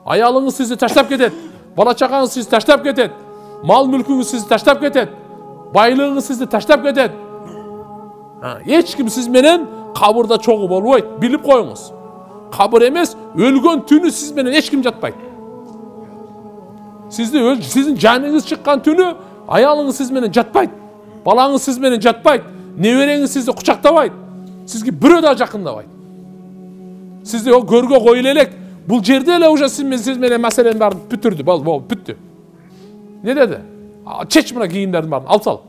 Аялыңыз сізді таштап кетет. Бала чағаңыз сізді таштап кетет. Мал мүлкіңіз сізді таштап кетет. Байлығыңыз сізді таштап кетет. Ешкім сіз менен қабырда чоғы болбойт. Біліп қойыңыз. Қабыр емес, өлген түні сіз менен ешкім жатпайды. Сіздің жаныңыз шыққан түні аялыңыз сіз менен жатпайды. Балаңыз сіз менен жатпайды. Небереңіз сізді құшақтабайды. Сізге біреу да жақындабайды. Сізді о көрге қойыл елек. Бұл жерде әлі уже сіз менен мәселенің барын бүтірді. Бүтті. Не деді? Чеш мұна киімдердің барын. Ал сал.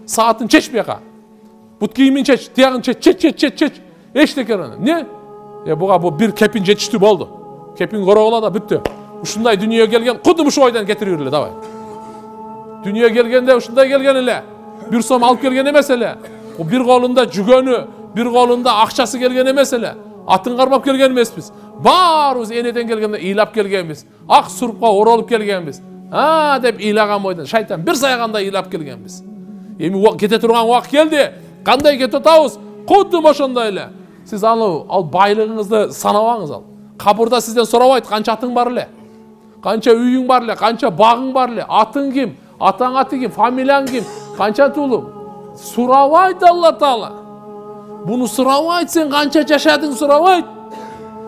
Саатын чеш беқа. Бұт киімін чеш. Тияғын чеш. Ештеке раны. Не? Бұға бір кепін жетішті болды. Кепін қорағыла да бүтті. Ушындай дүние келген. Құдым ұшы ойдан кетір үйірлі. Давай. Дүние келгенде ушындай келген елі. Bir som alıp gelgen emес эле. O bir kolunda жүгөнү, bir kolunda акчасы келген эмес эле. Атын кармап келген эмеспиz. Баарыбыз энеден келгенде ыйлап келгенбиz. Ак сурупка оролуп келгенбиz. Деп ыйлаган бойдон шайтан бир сайганда ыйлап келгенбиz. Эми кете турган убак келди. Кандай кете атабыз? Кудум ошондой эле. Сиз ал байлыгыңызды санабаңыз ал. Кабырда сизден сурабайт канча атың бар эле. Канча үйүң бар эле, канча багың бар эле. Атың ким? Атаң аты ким? Фамилияң ким? Kança tulum? Surabayt Allah Taala. Bunu surabayt, sen kança yaşadın surabayt.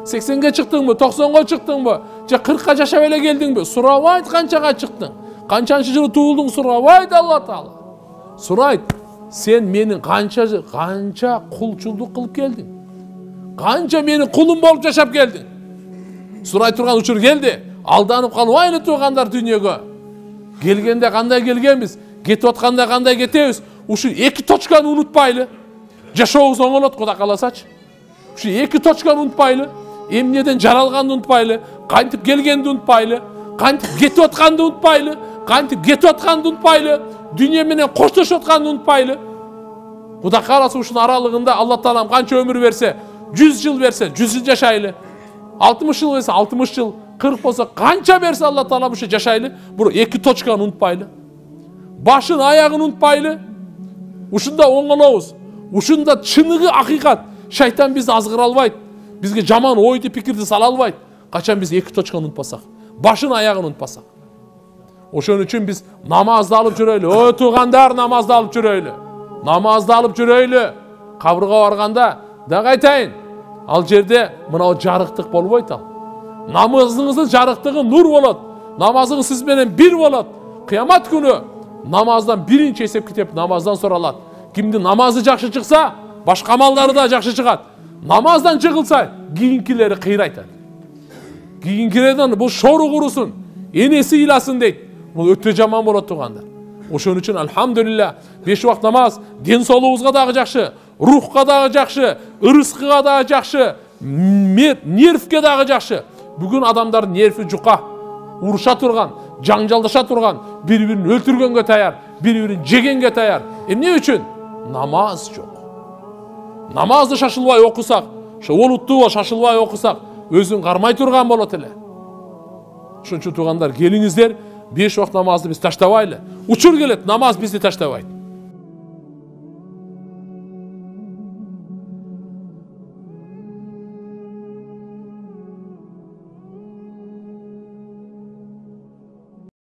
80'e çıktın mı? 90'a çıktın mı? 40'a yaşa öyle geldin mi? Surabayt kançaga çıktın? Kançanşı yılı tuğuldun surabayt Allah Taala. Surayt, sen menin kança kulçulduk kılıp geldin. Kança menin kulum bolup yaşap geldin. Surayt turgan uçur geldi. Aldanıp kalıp aynı tuğanlar dünyaya. Gelgende kanday gelgenmiz. Кетіп отқанда қандай кетеміз? Ушу екі точканы ұмытпайлы. Жашообуз оңолот, Кудай кааласачы. Ушу екі точканы ұмытпайлы. Эмнеден жаралганды ұмытпайлы. Кантип келгенди ұмытпайлы. Кантип кетип атканды ұмытпайлы. Кантип кетип атканды ұмытпайлы. Дүние менен коштошуп атканды ұмытпайлы. Кудай кааласа ушунун аралыгында Алла Таалам канча өмүр берсе, 100 жыл берсе, 100 жыл жашайлы. 60 жыл берсе, 60 жыл, 40 болсо канча берсе Алла Таалам ушу жашайлы. Бул екі точканы ұмытпайлы. Başın ayağını unutpaylı. Uşunda oңолобуз. Ушунда чыныгы акыйкат. Шайтан бизди азгыра албайт. Бизге жаман ойду пикирди сала албайт. Качан биз эки точканы унутпасак, башын аягын унутпасак. Ошон үчүн биз намазды алып жүрөйлү. О туугандар, намазды алып жүрөйлү. Намазды алып жүрөйлү. Кабырга барганда дагы айтайын. Ал жерде мына жарыктык болбойт ал. Намазыңыздын жарыктыгы нур болот. Намазыңыз сиз менен бир болот. Кыямат күнү namazdan birinci esep kitep namazdan soralat. Kimdi namazı жақсы çıksa başka malları da жақсы çıkat. Namazdan çıkılsa kiyinkileri kıyraytadi. Kiyinkilerden bu şoru kurusun. Enesi ilasın deydi. Bu öte jaman bolot tuğanдар. Oşun için elhamdülillah 5 vakt namaz den soluğuzga dağı жақсы, ruhga dağı жақсы, ırıskıga dağı жақсы, nervge dağı жақсы. Bugün adamların nervi juka, uruşa turgan, жаңжалдаша турган, бири-бирин өлтүргөнгө таяр, бири-бирин жегенге таяр. Эмне үчүн? Намаз жок. Намазды шашылбай окусак, олуттуу шашылбай окусак, өзүн кармай турган болот эле. Ошон үчүн туугандар, келиңиздер, 5 вакыт намазды биз таштабайлы. Учур келет, намаз бизди таштабайт.